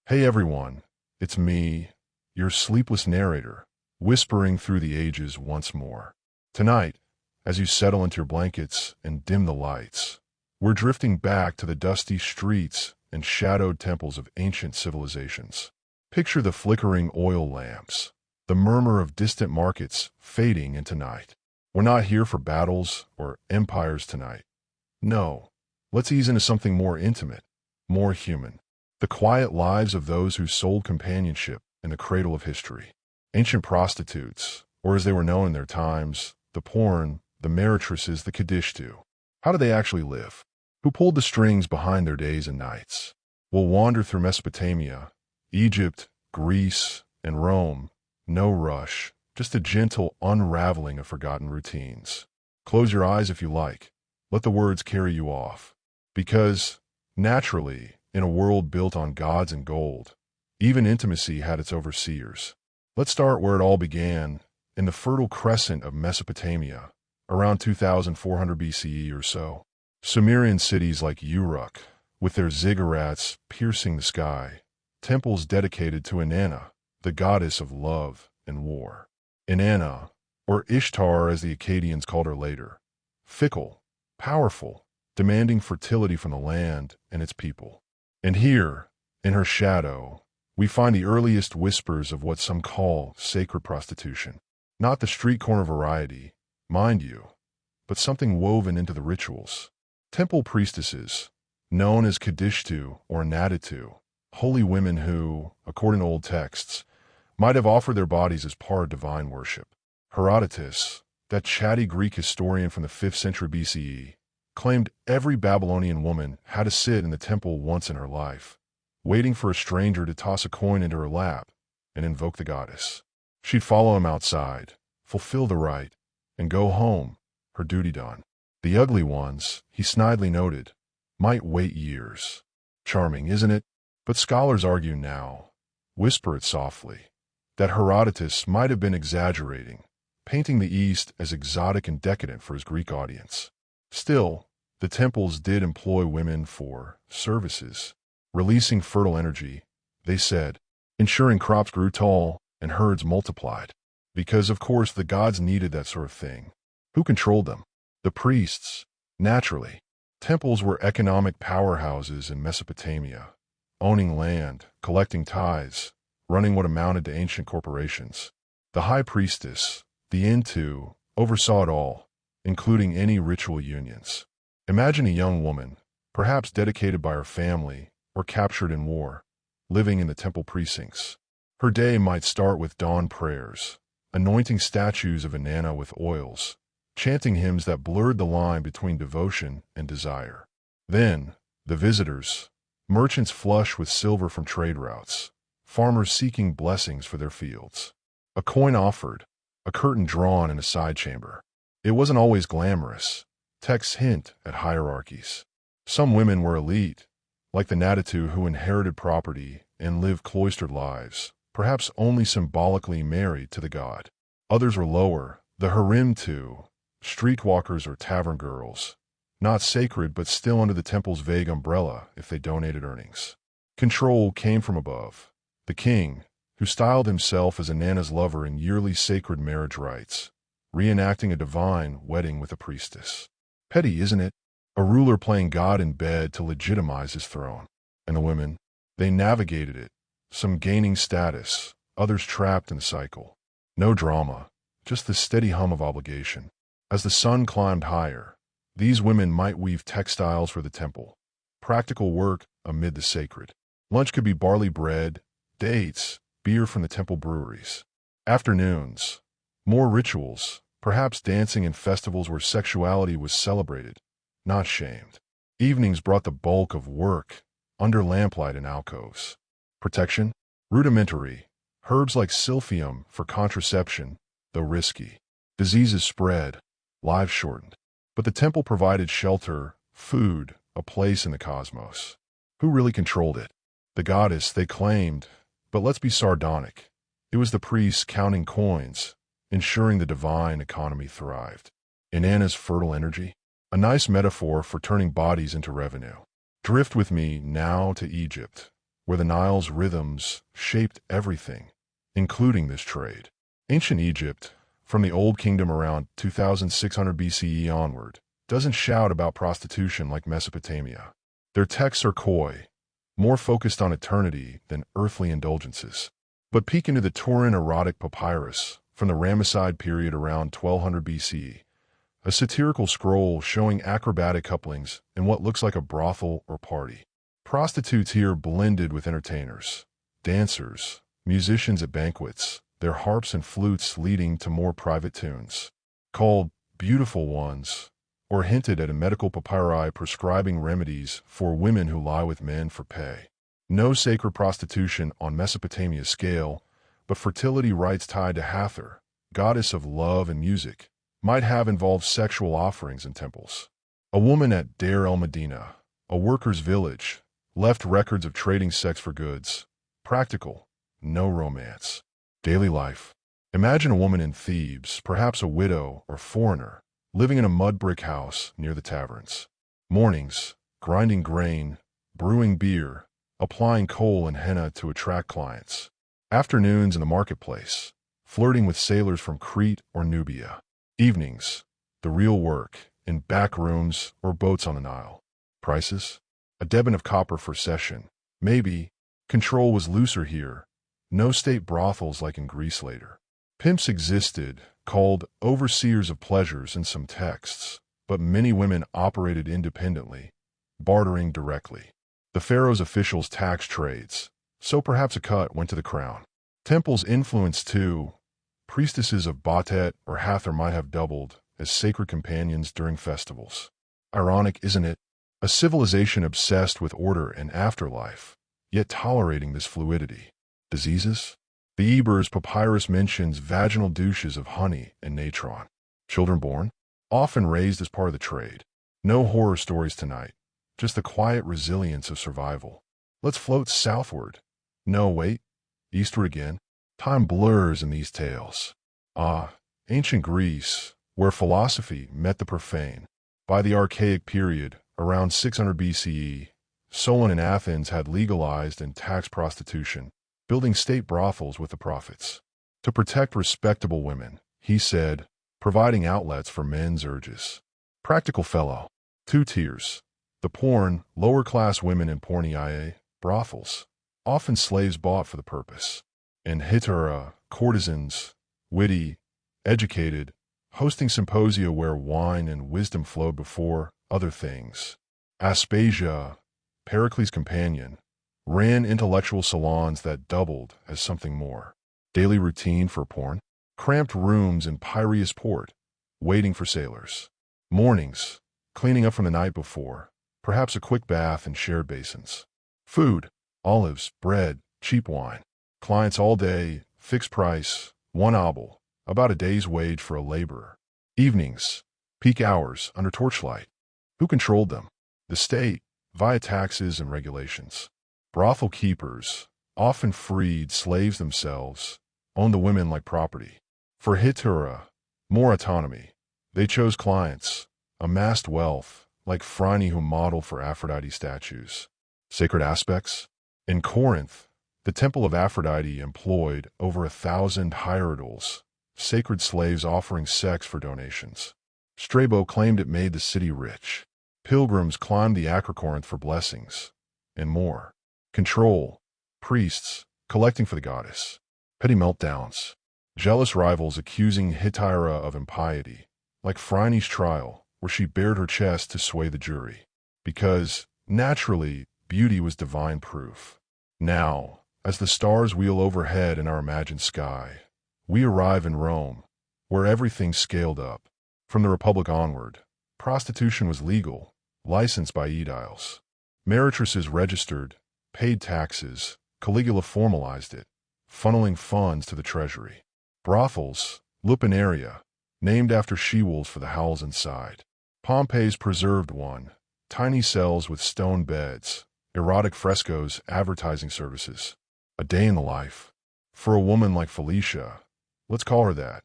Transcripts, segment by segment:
Hey everyone, it's me, your sleepless narrator, whispering through the ages once more. Tonight, as you settle into your blankets and dim the lights, we're drifting back to the dusty streets and shadowed temples of ancient civilizations. Picture the flickering oil lamps, the murmur of distant markets fading into night. We're not here for battles or empires tonight. No, let's ease into something more intimate, more human. The quiet lives of those who sold companionship in the cradle of history. Ancient prostitutes, or as they were known in their times, the porn, the meretresses, the kadishtu. How did they actually live? Who pulled the strings behind their days and nights? We'll wander through Mesopotamia, Egypt, Greece, and Rome. No rush, just a gentle unraveling of forgotten routines. Close your eyes if you like. Let the words carry you off. Because, naturally, in a world built on gods and gold, even intimacy had its overseers. Let's start where it all began, in the Fertile Crescent of Mesopotamia, around 2400 BCE or so. Sumerian cities like Uruk, with their ziggurats piercing the sky, temples dedicated to Inanna, the goddess of love and war. Inanna, or Ishtar as the Akkadians called her later, fickle, powerful, demanding fertility from the land and its people. And here, in her shadow, we find the earliest whispers of what some call sacred prostitution. Not the street corner variety, mind you, but something woven into the rituals. Temple priestesses, known as kadishtu or naditu, holy women who, according to old texts, might have offered their bodies as part of divine worship. Herodotus, that chatty Greek historian from the 5th century BCE, claimed every Babylonian woman had to sit in the temple once in her life, waiting for a stranger to toss a coin into her lap and invoke the goddess. She'd follow him outside, fulfill the rite, and go home, her duty done. The ugly ones, he snidely noted, might wait years. Charming, isn't it? But scholars argue now, whisper it softly, that Herodotus might have been exaggerating, painting the East as exotic and decadent for his Greek audience. Still, the temples did employ women for services, releasing fertile energy, they said, ensuring crops grew tall and herds multiplied. Because, of course, the gods needed that sort of thing. Who controlled them? The priests, naturally. Temples were economic powerhouses in Mesopotamia, owning land, collecting tithes, running what amounted to ancient corporations. The high priestess, the Intu, oversaw it all, including any ritual unions. Imagine a young woman, perhaps dedicated by her family or captured in war, living in the temple precincts. Her day might start with dawn prayers, anointing statues of Inanna with oils, chanting hymns that blurred the line between devotion and desire. Then, the visitors, merchants flush with silver from trade routes, farmers seeking blessings for their fields. A coin offered, a curtain drawn in a side chamber. It wasn't always glamorous. Texts hint at hierarchies. Some women were elite, like the Naditu who inherited property and lived cloistered lives, perhaps only symbolically married to the god. Others were lower, the harem too, streetwalkers or tavern girls, not sacred but still under the temple's vague umbrella if they donated earnings. Control came from above. The king, who styled himself as Inanna's lover in yearly sacred marriage rites, reenacting a divine wedding with a priestess. Petty, isn't it? A ruler playing God in bed to legitimize his throne. And the women, they navigated it, some gaining status, others trapped in the cycle. No drama, just the steady hum of obligation. As the sun climbed higher, these women might weave textiles for the temple, practical work amid the sacred. Lunch could be barley bread, dates, beer from the temple breweries. Afternoons, more rituals, perhaps dancing and festivals where sexuality was celebrated, not shamed. Evenings brought the bulk of work, under lamplight in alcoves. Protection? Rudimentary. Herbs like silphium for contraception, though risky. Diseases spread, lives shortened. But the temple provided shelter, food, a place in the cosmos. Who really controlled it? The goddess, they claimed, but let's be sardonic. It was the priests counting coins, ensuring the divine economy thrived. Inanna's fertile energy? A nice metaphor for turning bodies into revenue. Drift with me now to Egypt, where the Nile's rhythms shaped everything, including this trade. Ancient Egypt, from the Old Kingdom around 2600 BCE onward, doesn't shout about prostitution like Mesopotamia. Their texts are coy, more focused on eternity than earthly indulgences. But peek into the Turin erotic papyrus from the Ramesside period around 1200 BCE, a satirical scroll showing acrobatic couplings in what looks like a brothel or party. Prostitutes here blended with entertainers, dancers, musicians at banquets, their harps and flutes leading to more private tunes. Called beautiful ones, or hinted at a medical papyri prescribing remedies for women who lie with men for pay. No sacred prostitution on Mesopotamia's scale, but fertility rites tied to Hathor, goddess of love and music, might have involved sexual offerings in temples. A woman at Deir el-Medina, a workers' village, left records of trading sex for goods. Practical, no romance. Daily life. Imagine a woman in Thebes, perhaps a widow or foreigner, living in a mud brick house near the taverns. Mornings, grinding grain, brewing beer, applying coal and henna to attract clients. Afternoons in the marketplace, flirting with sailors from Crete or Nubia. Evenings, the real work, in back rooms or boats on the Nile. Prices? A debon of copper for session. Maybe. Control was looser here. No state brothels like in Greece later. Pimps existed, called overseers of pleasures in some texts, but many women operated independently, bartering directly. The pharaoh's officials taxed trades, so perhaps a cut went to the crown. Temples influenced too. Priestesses of Batet or Hathor might have doubled as sacred companions during festivals. Ironic, isn't it? A civilization obsessed with order and afterlife, yet tolerating this fluidity. Diseases? The Eber's papyrus mentions vaginal douches of honey and natron. Children born? Often raised as part of the trade. No horror stories tonight, just the quiet resilience of survival. Let's float southward. No, wait. Eastward again. Time blurs in these tales. Ancient Greece, where philosophy met the profane. By the Archaic period, around 600 BCE, Solon and Athens had legalized and taxed prostitution, building state brothels with the prophets. To protect respectable women, he said, providing outlets for men's urges. Practical fellow. Two tiers. The poor, lower-class women in porniae, brothels, often slaves bought for the purpose. And hitera, courtesans, witty, educated, hosting symposia where wine and wisdom flowed before other things. Aspasia, Pericles' companion, ran intellectual salons that doubled as something more. Daily routine for porn? Cramped rooms in Piraeus port, waiting for sailors. Mornings, cleaning up from the night before, perhaps a quick bath and shared basins. Food, olives, bread, cheap wine. Clients all day, fixed price, one obol, about a day's wage for a laborer. Evenings, peak hours under torchlight. Who controlled them? The state, via taxes and regulations. Brothel keepers, often freed slaves themselves, owned the women like property. For Hittura, more autonomy. They chose clients, amassed wealth, like Phryne who modeled for Aphrodite statues. Sacred aspects? In Corinth, the temple of Aphrodite employed over 1,000 hierodles, sacred slaves offering sex for donations. Strabo claimed it made the city rich. Pilgrims climbed the Acrocorinth for blessings, and more. Control, priests, collecting for the goddess. Petty meltdowns. Jealous rivals accusing Hetaira of impiety, like Phryne's trial, where she bared her chest to sway the jury. Because, naturally, beauty was divine proof. Now, as the stars wheel overhead in our imagined sky, we arrive in Rome, where everything's scaled up. From the Republic onward, prostitution was legal, licensed by aediles. Meretresses registered, paid taxes, Caligula formalized it, funneling funds to the treasury. Brothels, lupinaria, named after she-wolves for the howls inside. Pompey's preserved one, tiny cells with stone beds, erotic frescoes, advertising services. A day in the life. For a woman like Felicia, let's call her that,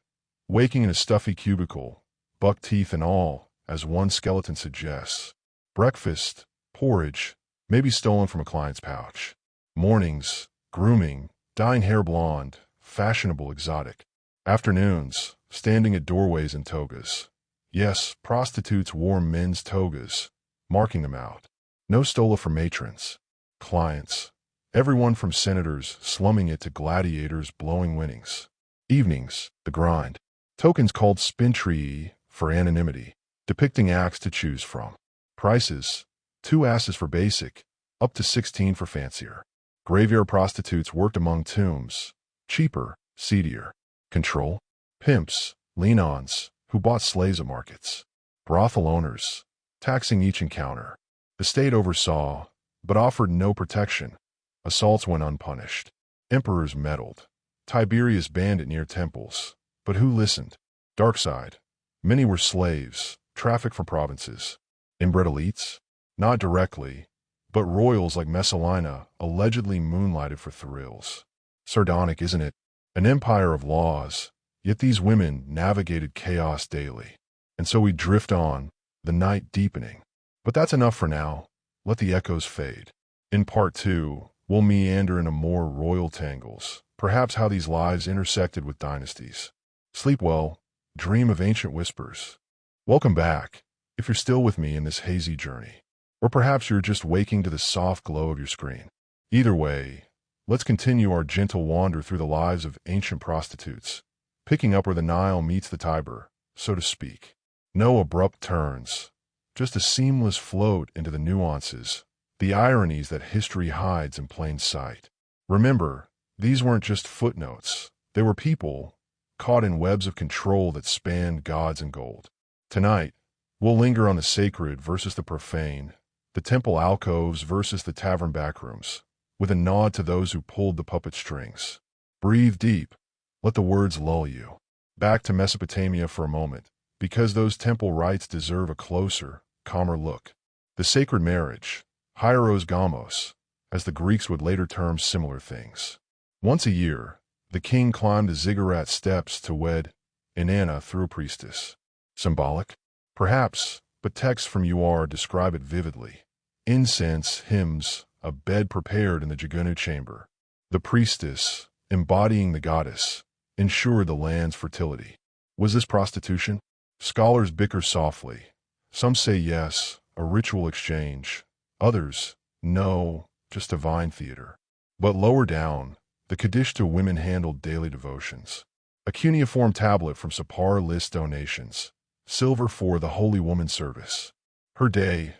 waking in a stuffy cubicle, buck teeth and all, as one skeleton suggests. Breakfast, porridge, maybe stolen from a client's pouch. Mornings, grooming, dyeing hair blonde, fashionable exotic. Afternoons, standing at doorways in togas. Yes, prostitutes wore men's togas, marking them out. No stola for matrons. Clients. Everyone from senators slumming it to gladiators blowing winnings. Evenings, the grind. Tokens called spintree for anonymity, depicting acts to choose from. Prices, 2 asses for basic, up to 16 for fancier. Graveyard prostitutes worked among tombs, cheaper, seedier. Control, pimps, lean-ons, who bought slaves at markets. Brothel owners, taxing each encounter. The state oversaw, but offered no protection. Assaults went unpunished. Emperors meddled. Tiberius banned it near temples. But who listened? Dark side. Many were slaves, trafficked from provinces. Inbred elites? Not directly, but royals like Messalina allegedly moonlighted for thrills. Sardonic, isn't it? An empire of laws, yet these women navigated chaos daily. And so we drift on, the night deepening. But that's enough for now. Let the echoes fade. In part 2, we'll meander into more royal tangles, perhaps how these lives intersected with dynasties. Sleep well, dream of ancient whispers. Welcome back, if you're still with me in this hazy journey. Or perhaps you're just waking to the soft glow of your screen. Either way, let's continue our gentle wander through the lives of ancient prostitutes, picking up where the Nile meets the Tiber, so to speak. No abrupt turns, just a seamless float into the nuances, the ironies that history hides in plain sight. Remember, these weren't just footnotes. They were people, caught in webs of control that spanned gods and gold. Tonight, we'll linger on the sacred versus the profane, the temple alcoves versus the tavern backrooms, with a nod to those who pulled the puppet strings. Breathe deep. Let the words lull you. Back to Mesopotamia for a moment, because those temple rites deserve a closer, calmer look. The sacred marriage, hieros gamos, as the Greeks would later term similar things. Once a year, the king climbed the ziggurat steps to wed Inanna through a priestess. Symbolic? Perhaps, but texts from UR describe it vividly. Incense, hymns, a bed prepared in the Jagunu chamber. The priestess, embodying the goddess, ensured the land's fertility. Was this prostitution? Scholars bicker softly. Some say yes, a ritual exchange. Others, no, just divine theater. But lower down, the Kadishta women handled daily devotions. A cuneiform tablet from Sapar lists donations. Silver for the holy woman service. Her day,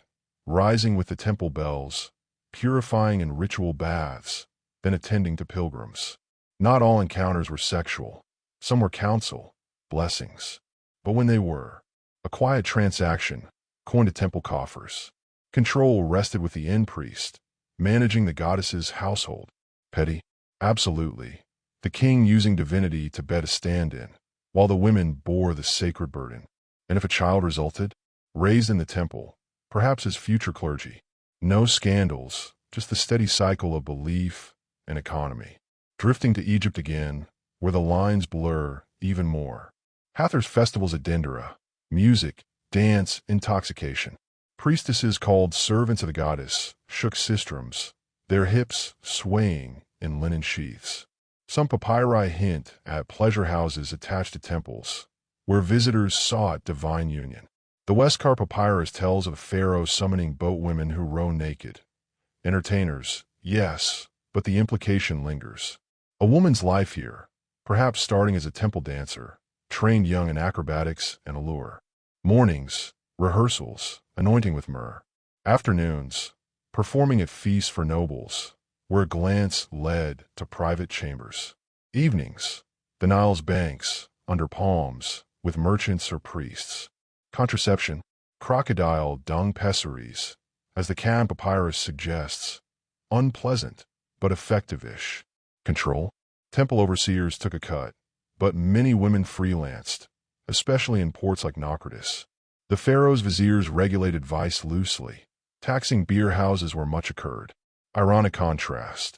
rising with the temple bells, purifying in ritual baths, then attending to pilgrims. Not all encounters were sexual. Some were counsel, blessings. But when they were, a quiet transaction, coin to temple coffers. Control rested with the end priest, managing the goddess's household. Petty? Absolutely. The king using divinity to bed a stand-in, while the women bore the sacred burden. And if a child resulted, raised in the temple, perhaps as future clergy. No scandals, just the steady cycle of belief and economy. Drifting to Egypt again, where the lines blur even more. Hathor's festivals at Dendera, music, dance, intoxication. Priestesses called servants of the goddess shook sistrums, their hips swaying in linen sheaths. Some papyri hint at pleasure houses attached to temples, where visitors sought divine union. The Westcar Papyrus tells of Pharaoh summoning boat women who row naked. Entertainers, yes, but the implication lingers. A woman's life here, perhaps starting as a temple dancer, trained young in acrobatics and allure. Mornings, rehearsals, anointing with myrrh. Afternoons, performing at feasts for nobles, where a glance led to private chambers. Evenings, the Nile's banks, under palms, with merchants or priests. Contraception, crocodile dung pessaries, as the Can Papyrus suggests. Unpleasant, but effective-ish. Control, temple overseers took a cut, but many women freelanced, especially in ports like Naucratis. The pharaoh's viziers regulated vice loosely, taxing beer houses where much occurred. Ironic contrast,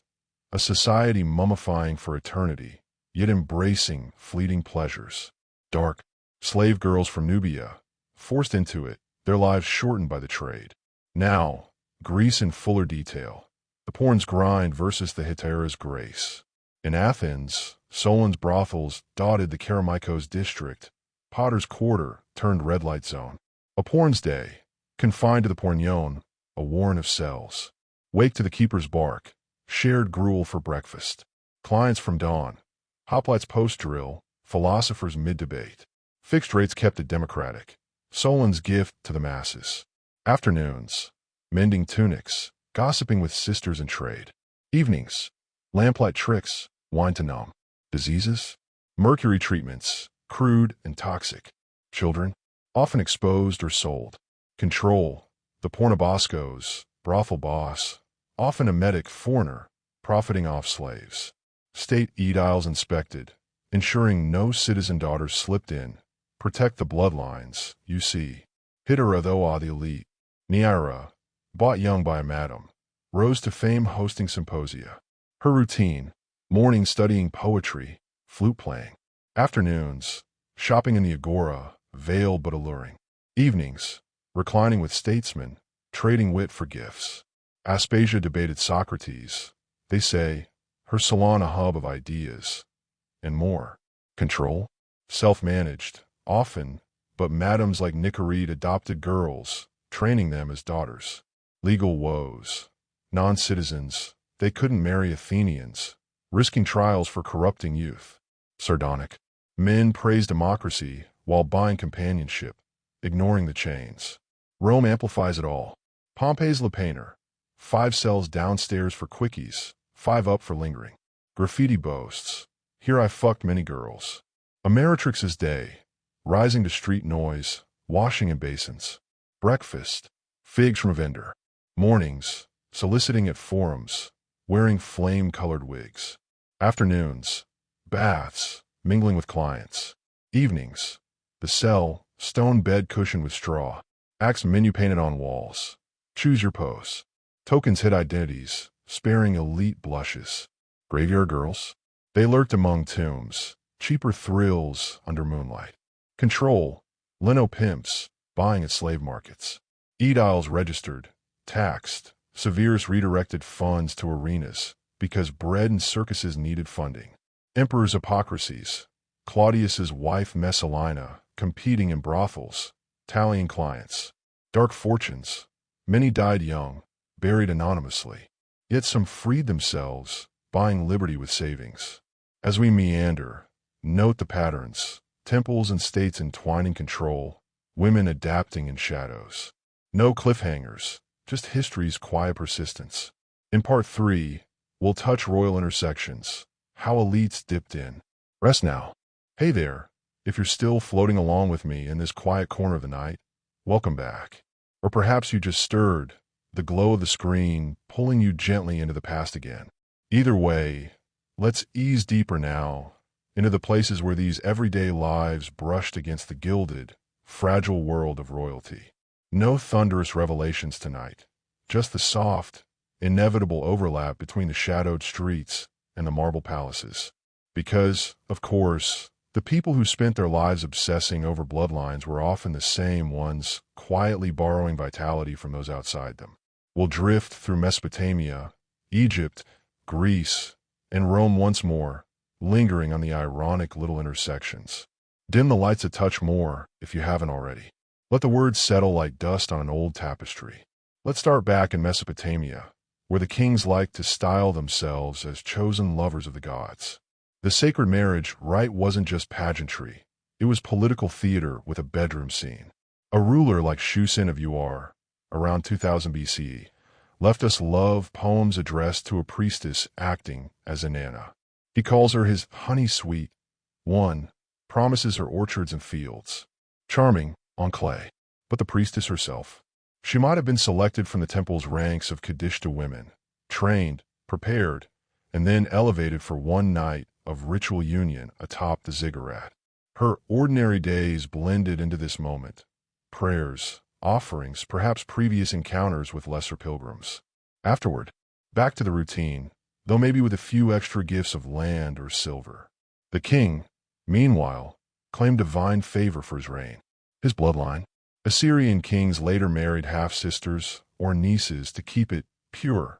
a society mummifying for eternity, yet embracing fleeting pleasures. Dark, slave girls from Nubia, forced into it, their lives shortened by the trade. Now, Greece in fuller detail. the porn's grind versus the hetera's grace. In Athens, Solon's brothels dotted the Kerameikos district. Potter's Quarter turned red light zone. A porn's day, confined to the pornion, a warren of cells. Wake to the keeper's bark, shared gruel for breakfast. Clients from dawn, hoplites post-drill, philosophers mid-debate. Fixed rates kept it democratic. Solon's gift to the masses. Afternoons, mending tunics, gossiping with sisters in trade. Evenings, lamplight tricks, wine to numb. Diseases, mercury treatments, crude and toxic. Children, often exposed or sold. Control, the pornoboscos, brothel boss, often a medic foreigner, profiting off slaves. State ediles inspected, ensuring no citizen daughters slipped in. Protect the bloodlines, you see. Hitera though the elite. Neaira, bought young by a madam, rose to fame hosting symposia. Her routine, mornings studying poetry, flute playing. Afternoons, shopping in the agora, veiled but alluring. Evenings, reclining with statesmen, trading wit for gifts. Aspasia debated Socrates. They say, her salon a hub of ideas. And more. Control, self-managed, often, but madams like Nicoride adopted girls, training them as daughters. Legal woes. Non-citizens, they couldn't marry Athenians, risking trials for corrupting youth. Sardonic. Men praise democracy while buying companionship, ignoring the chains. Rome amplifies it all. Pompey's Le Painter. 5 cells downstairs for quickies, 5 up for lingering. Graffiti boasts. Here I fucked many girls. Ameritrix's day. Rising to street noise, washing in basins. Breakfast. Figs from a vendor. Mornings. Soliciting at forums, wearing flame-colored wigs. Afternoons. Baths, mingling with clients. Evenings. The cell, stone bed cushioned with straw. Axe menu painted on walls. Choose your pose. Tokens hid identities, sparing elite blushes. Graveyard girls. They lurked among tombs, cheaper thrills under moonlight. Control. Lino pimps, buying at slave markets. Ediles registered, taxed. Severus redirected funds to arenas because bread and circuses needed funding. Emperor's hypocrisies. Claudius's wife Messalina competing in brothels, tallying clients. Dark fortunes. Many died young, buried anonymously. Yet some freed themselves, buying liberty with savings. As we meander, note the patterns. Temples and states entwining control, women adapting in shadows. No cliffhangers. Just history's quiet persistence. In part 3, we'll touch royal intersections, how elites dipped in. Rest now. Hey there, if you're still floating along with me in this quiet corner of the night, welcome back. Or perhaps you just stirred, the glow of the screen pulling you gently into the past again. Either way, let's ease deeper now, into the places where these everyday lives brushed against the gilded, fragile world of royalty. No thunderous revelations tonight, just the soft, inevitable overlap between the shadowed streets and the marble palaces. Because, of course, the people who spent their lives obsessing over bloodlines were often the same ones quietly borrowing vitality from those outside them. We'll drift through Mesopotamia, Egypt, Greece, and Rome once more, lingering on the ironic little intersections. Dim the lights a touch more if you haven't already. Let the words settle like dust on an old tapestry. Let's start back in Mesopotamia, where the kings liked to style themselves as chosen lovers of the gods. The sacred marriage rite wasn't just pageantry. It was political theater with a bedroom scene. A ruler like Shusin of Uar, around 2000 BCE, left us love poems addressed to a priestess acting as Inanna. He calls her his honey sweet one, promises her orchards and fields. Charming, on clay. But the priestess herself. She might have been selected from the temple's ranks of Kadishta women, trained, prepared, and then elevated for one night of ritual union atop the ziggurat. Her ordinary days blended into this moment. Prayers, offerings, perhaps previous encounters with lesser pilgrims. Afterward, back to the routine, though maybe with a few extra gifts of land or silver. The king, meanwhile, claimed divine favor for his reign. His bloodline. Assyrian kings later married half-sisters or nieces to keep it pure,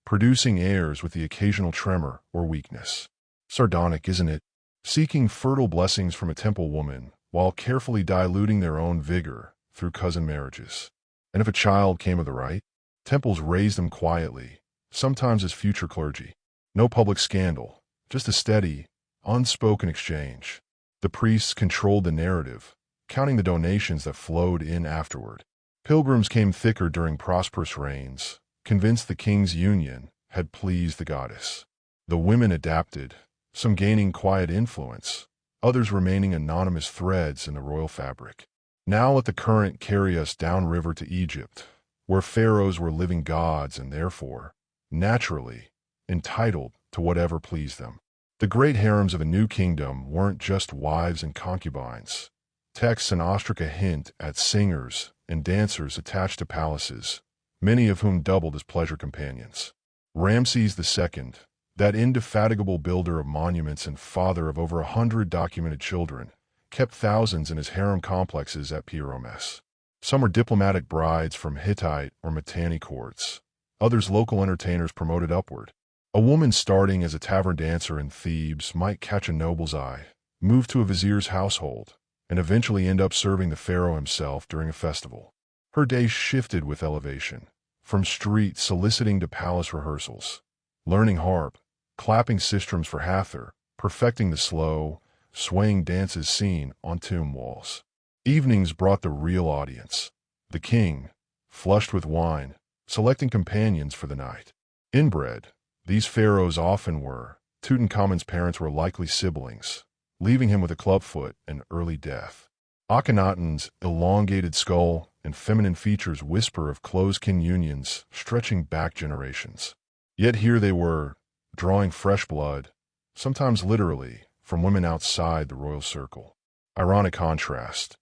producing heirs with the occasional tremor or weakness. Sardonic, isn't it? Seeking fertile blessings from a temple woman while carefully diluting their own vigor through cousin marriages. And if a child came of the right, temples raised them quietly, sometimes as future clergy. No public scandal, just a steady, unspoken exchange. The priests controlled the narrative, counting the donations that flowed in afterward. Pilgrims came thicker during prosperous reigns, convinced the king's union had pleased the goddess. The women adapted, some gaining quiet influence, others remaining anonymous threads in the royal fabric. Now let the current carry us downriver to Egypt, where pharaohs were living gods and therefore, naturally, entitled to whatever pleased them. The great harems of a new kingdom weren't just wives and concubines. Texts in ostraca hint at singers and dancers attached to palaces, many of whom doubled as pleasure companions. Ramses II, that indefatigable builder of monuments and father of over 100 documented children, kept thousands in his harem complexes at Pyramus. Some were diplomatic brides from Hittite or Mitanni courts, others local entertainers promoted upward. A woman starting as a tavern dancer in Thebes might catch a noble's eye, move to a vizier's household, and eventually end up serving the pharaoh himself during a festival. Her days shifted with elevation, from street soliciting to palace rehearsals, learning harp, clapping sistrums for Hathor, perfecting the slow, swaying dances seen on tomb walls. Evenings brought the real audience, the king, flushed with wine, selecting companions for the night. Inbred, these pharaohs often were. Tutankhamun's parents were likely siblings, leaving him with a clubfoot and early death. Akhenaten's elongated skull and feminine features whisper of close-kin unions stretching back generations. Yet here they were, drawing fresh blood, sometimes literally, from women outside the royal circle. Ironic contrast.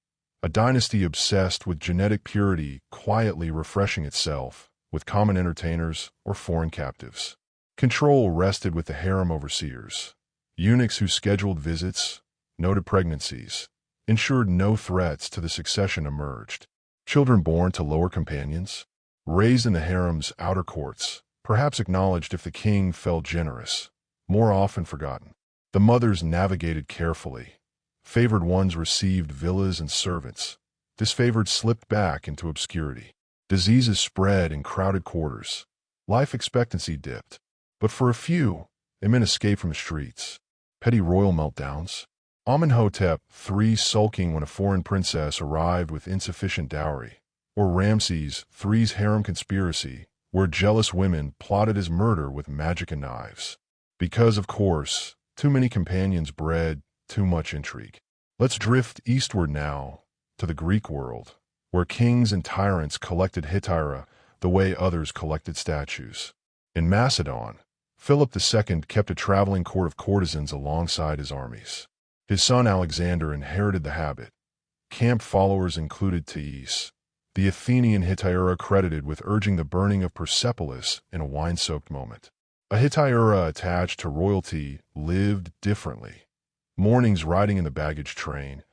A dynasty obsessed with genetic purity quietly refreshing itself with common entertainers or foreign captives. Control rested with the harem overseers, eunuchs who scheduled visits, noted pregnancies, ensured no threats to the succession emerged. Children born to lower companions, raised in the harem's outer courts, perhaps acknowledged if the king felt generous, more often forgotten. The mothers navigated carefully. Favored ones received villas and servants. Disfavored slipped back into obscurity. Diseases spread in crowded quarters. Life expectancy dipped. But for a few, it meant escape from the streets. Petty royal meltdowns. Amenhotep III sulking when a foreign princess arrived with insufficient dowry. Or Ramses III's harem conspiracy, where jealous women plotted his murder with magic and knives. Because, of course, too many companions bred too much intrigue. Let's drift eastward now, to the Greek world, where kings and tyrants collected hetaira the way others collected statues. In Macedon, Philip II kept a traveling court of courtesans alongside his armies. His son Alexander inherited the habit. Camp followers included Thais, the Athenian hetaira credited with urging the burning of Persepolis in a wine-soaked moment. A hetaira attached to royalty lived differently. Mornings riding in the baggage train,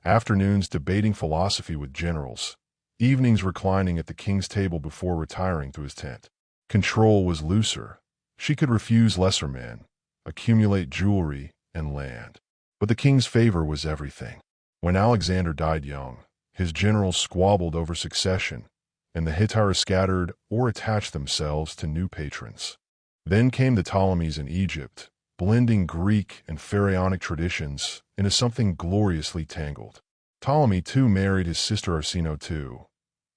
afternoons debating philosophy with generals, evenings reclining at the king's table before retiring to his tent. Control was looser. She could refuse lesser men, accumulate jewelry and land. But the king's favor was everything. When Alexander died young, his generals squabbled over succession, and the hetaira scattered or attached themselves to new patrons. Then came the Ptolemies in Egypt, blending Greek and pharaonic traditions into something gloriously tangled. Ptolemy too married his sister Arsinoe II.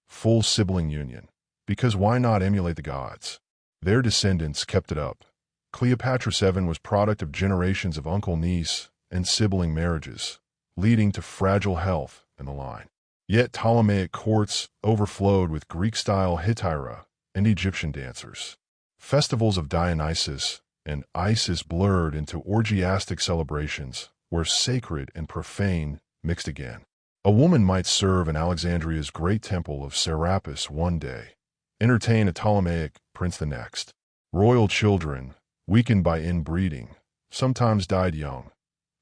Full sibling union. Because why not emulate the gods? Their descendants kept it up. Cleopatra VII was product of generations of uncle-niece and sibling marriages, leading to fragile health in the line. Yet Ptolemaic courts overflowed with Greek-style hetaira and Egyptian dancers. Festivals of Dionysus and Isis blurred into orgiastic celebrations where sacred and profane mixed again. A woman might serve in Alexandria's great temple of Serapis one day, entertain a Ptolemaic prince the next. Royal children, weakened by inbreeding, sometimes died young.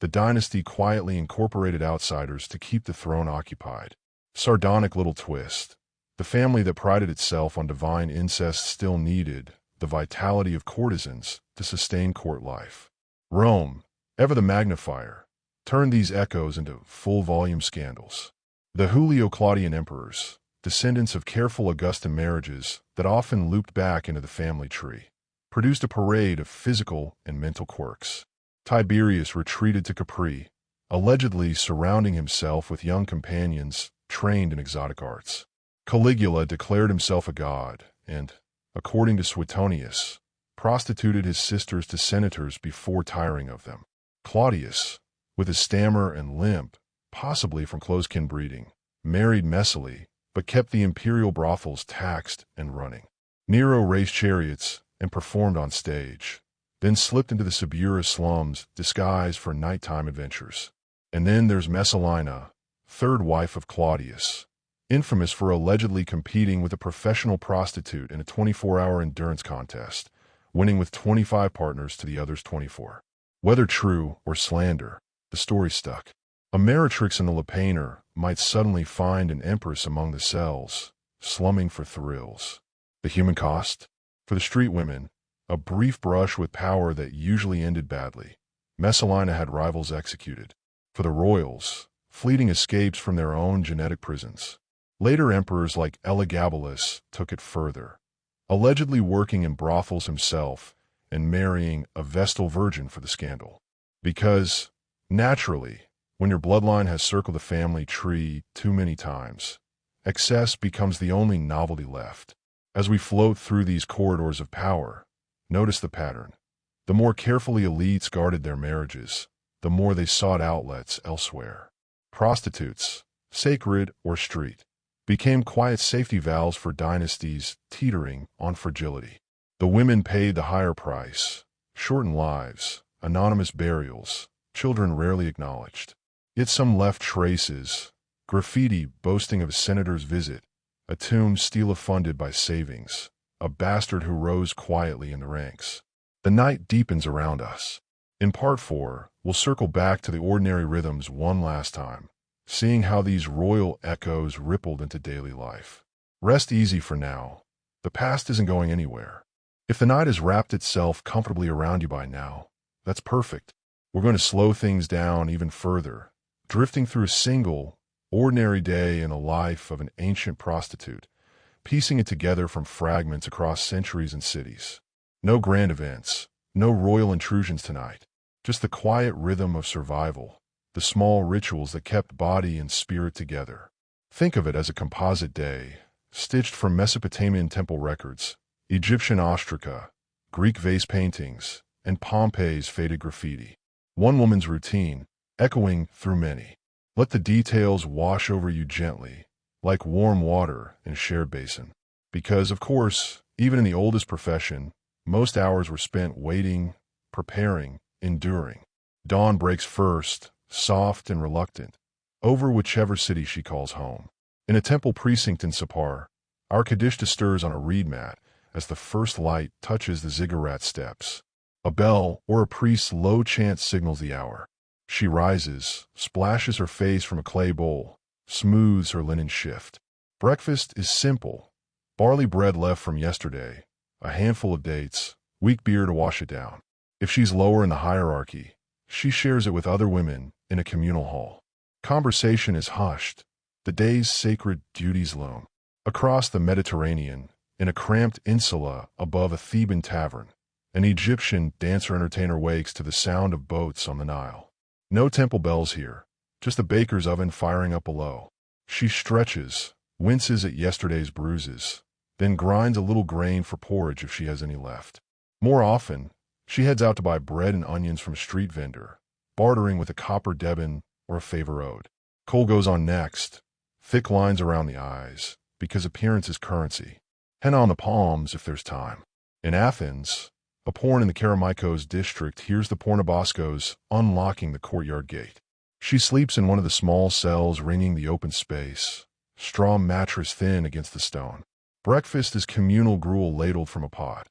The dynasty quietly incorporated outsiders to keep the throne occupied. Sardonic little twist. The family that prided itself on divine incest still needed the vitality of courtesans to sustain court life. Rome, ever the magnifier, turned these echoes into full-volume scandals. The Julio-Claudian emperors, descendants of careful Augustan marriages that often looped back into the family tree, produced a parade of physical and mental quirks. Tiberius retreated to Capri, allegedly surrounding himself with young companions trained in exotic arts. Caligula declared himself a god and, according to Suetonius, prostituted his sisters to senators before tiring of them. Claudius, with his stammer and limp, possibly from close-kin breeding, married messily, but kept the imperial brothels taxed and running. Nero raced chariots and performed on stage, then slipped into the Subura slums disguised for nighttime adventures. And then there's Messalina, third wife of Claudius, infamous for allegedly competing with a professional prostitute in a 24-hour endurance contest, winning with 25 partners to the other's 24. Whether true or slander, the story stuck. A meretrix in the Lupanar might suddenly find an empress among the cells, slumming for thrills. The human cost? For the street women, a brief brush with power that usually ended badly. Messalina had rivals executed. For the royals, fleeting escapes from their own genetic prisons. Later emperors like Elagabalus took it further, allegedly working in brothels himself and marrying a Vestal virgin for the scandal. Because, naturally, when your bloodline has circled the family tree too many times, excess becomes the only novelty left. As we float through these corridors of power, notice the pattern. The more carefully elites guarded their marriages, the more they sought outlets elsewhere. Prostitutes, sacred or street, became quiet safety valves for dynasties teetering on fragility. The women paid the higher price, shortened lives, anonymous burials, children rarely acknowledged. Yet some left traces, graffiti boasting of a senator's visit, a tomb stele-funded by savings, a bastard who rose quietly in the ranks. The night deepens around us. In Part 4, we'll circle back to the ordinary rhythms one last time, seeing how these royal echoes rippled into daily life. Rest easy for now. The past isn't going anywhere. If the night has wrapped itself comfortably around you by now, that's perfect. We're going to slow things down even further, drifting through a single, ordinary day in the life of an ancient prostitute, piecing it together from fragments across centuries and cities. No grand events, no royal intrusions tonight. Just the quiet rhythm of survival, the small rituals that kept body and spirit together. Think of it as a composite day, stitched from Mesopotamian temple records, Egyptian ostraca, Greek vase paintings, and Pompeii's faded graffiti. One woman's routine, echoing through many. Let the details wash over you gently, like warm water in a shared basin. Because, of course, even in the oldest profession, most hours were spent waiting, preparing, enduring. Dawn breaks first, soft and reluctant, over whichever city she calls home. In a temple precinct in Sapar, our Kadishta stirs on a reed mat as the first light touches the ziggurat steps. A bell or a priest's low chant signals the hour. She rises, splashes her face from a clay bowl, smooths her linen shift. Breakfast is simple. Barley bread left from yesterday, a handful of dates, weak beer to wash it down. If she's lower in the hierarchy, she shares it with other women in a communal hall. Conversation is hushed. The day's sacred duties loom. Across the Mediterranean, in a cramped insula above a Theban tavern, an Egyptian dancer-entertainer wakes to the sound of boats on the Nile. No temple bells here, just the baker's oven firing up below. She stretches, winces at yesterday's bruises, then grinds a little grain for porridge if she has any left. More often, she heads out to buy bread and onions from a street vendor, bartering with a copper deben or a favor owed. Coal goes on next, thick lines around the eyes, because appearance is currency. Henna on the palms if there's time. In Athens, a porn in the Kerameikos district hears the pornoboskos unlocking the courtyard gate. She sleeps in one of the small cells ringing the open space, straw mattress thin against the stone. Breakfast is communal gruel ladled from a pot.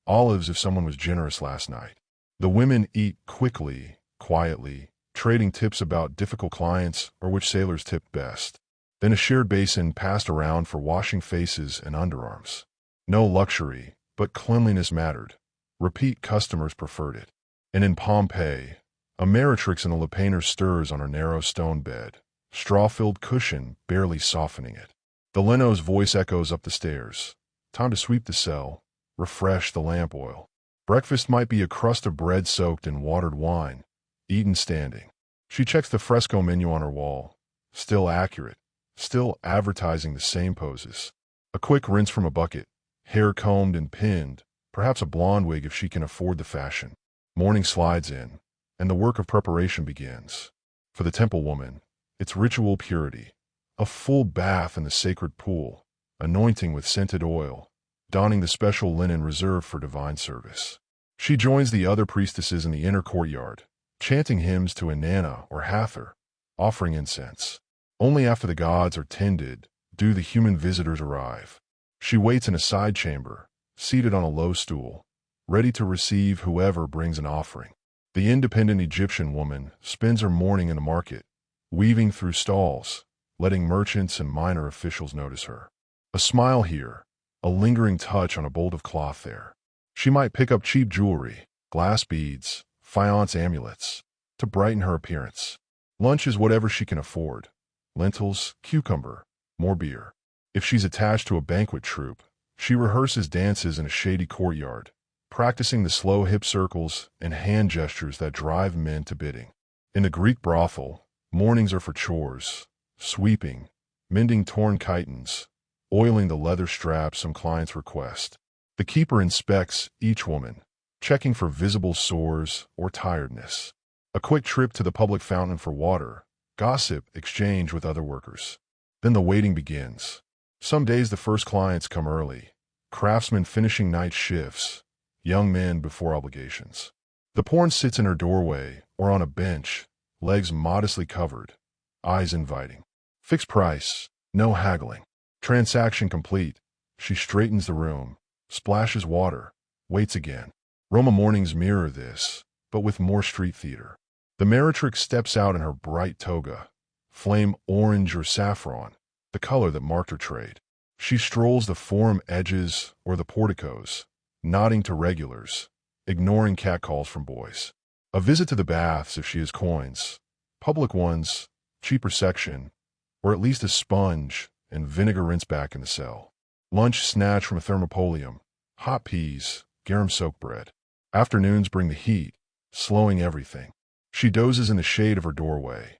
Olives if someone was generous last night. The women eat quickly, quietly, trading tips about difficult clients or which sailors tipped best. Then a shared basin passed around for washing faces and underarms. No luxury, But cleanliness mattered. Repeat customers preferred it. And in Pompeii, a meretrix in the Lepaner stirs on her narrow stone bed, straw-filled cushion barely softening it. The Leno's voice echoes up the stairs. Time to sweep the cell, refresh the lamp oil. Breakfast might be a crust of bread soaked in watered wine, eaten standing. She checks the fresco menu on her wall. Still accurate, still advertising the same poses. A quick rinse from a bucket, hair combed and pinned, perhaps a blonde wig if she can afford the fashion. Morning slides in, and the work of preparation begins. For the temple woman, it's ritual purity. A full bath in the sacred pool, anointing with scented oil, donning the special linen reserved for divine service. She joins the other priestesses in the inner courtyard, chanting hymns to Inanna or Hathor, offering incense. Only after the gods are tended do the human visitors arrive. She waits in a side chamber, seated on a low stool, ready to receive whoever brings an offering. The independent Egyptian woman spends her morning in the market, weaving through stalls, letting merchants and minor officials notice her. A smile here, a lingering touch on a bolt of cloth there. She might pick up cheap jewelry, glass beads, faience amulets, to brighten her appearance. Lunch is whatever she can afford. Lentils, cucumber, more beer. If she's attached to a banquet troupe, she rehearses dances in a shady courtyard, practicing the slow hip circles and hand gestures that drive men to bidding. In the Greek brothel, mornings are for chores, sweeping, mending torn chitons, oiling the leather straps some clients request. The keeper inspects each woman, checking for visible sores or tiredness. A quick trip to the public fountain for water, gossip, exchange with other workers. Then the waiting begins. Some days the first clients come early, craftsmen finishing night shifts, young men before obligations. The porn sits in her doorway or on a bench, legs modestly covered, eyes inviting. Fixed price, no haggling. Transaction complete. She straightens the room, splashes water, waits again. Roma mornings mirror this, but with more street theater. The meretrix steps out in her bright toga, flame orange or saffron, the color that marked her trade. She strolls the forum edges or the porticos, nodding to regulars, ignoring catcalls from boys. A visit to the baths if she has coins, public ones, cheaper section, or at least a sponge and vinegar rinse back in the cell. Lunch snatched from a thermopolium, hot peas, garum-soaked bread. Afternoons bring the heat, slowing everything. She dozes in the shade of her doorway,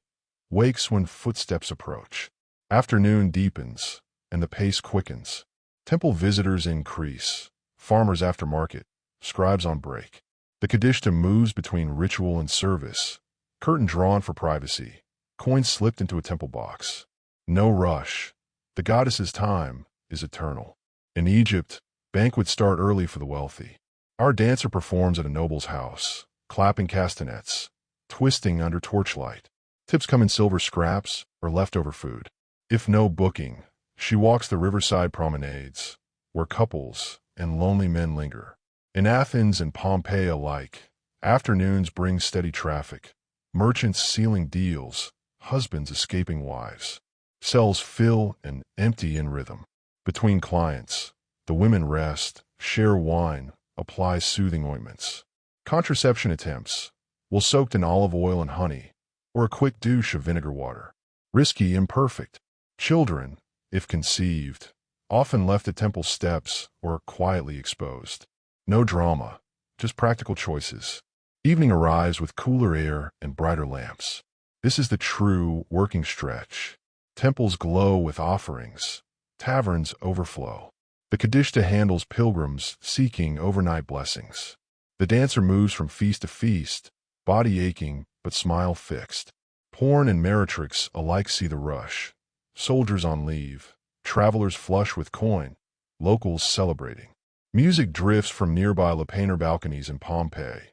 wakes when footsteps approach. Afternoon deepens, and the pace quickens. Temple visitors increase, farmers after market, scribes on break. The Kadishta moves between ritual and service, curtain drawn for privacy, coins slipped into a temple box. No rush. The goddess's time is eternal. In Egypt, banquets start early for the wealthy. Our dancer performs at a noble's house, clapping castanets, twisting under torchlight. Tips come in silver scraps or leftover food. If no booking, she walks the riverside promenades, where couples and lonely men linger. In Athens and Pompeii alike, afternoons bring steady traffic. Merchants sealing deals, husbands escaping wives. Cells fill and empty in rhythm. Between clients, the women rest, share wine, apply soothing ointments. Contraception attempts, will soaked in olive oil and honey, or a quick douche of vinegar water. Risky, imperfect. Children, if conceived, often left at temple steps or quietly exposed. No drama, just practical choices. Evening arrives with cooler air and brighter lamps. This is the true working stretch. Temples glow with offerings. Taverns overflow. The Kadishta handles pilgrims seeking overnight blessings. The dancer moves from feast to feast, body aching but smile fixed. Porn and meretrix alike see the rush. Soldiers on leave, travelers flush with coin, locals celebrating. Music drifts from nearby Lepaner balconies in Pompeii,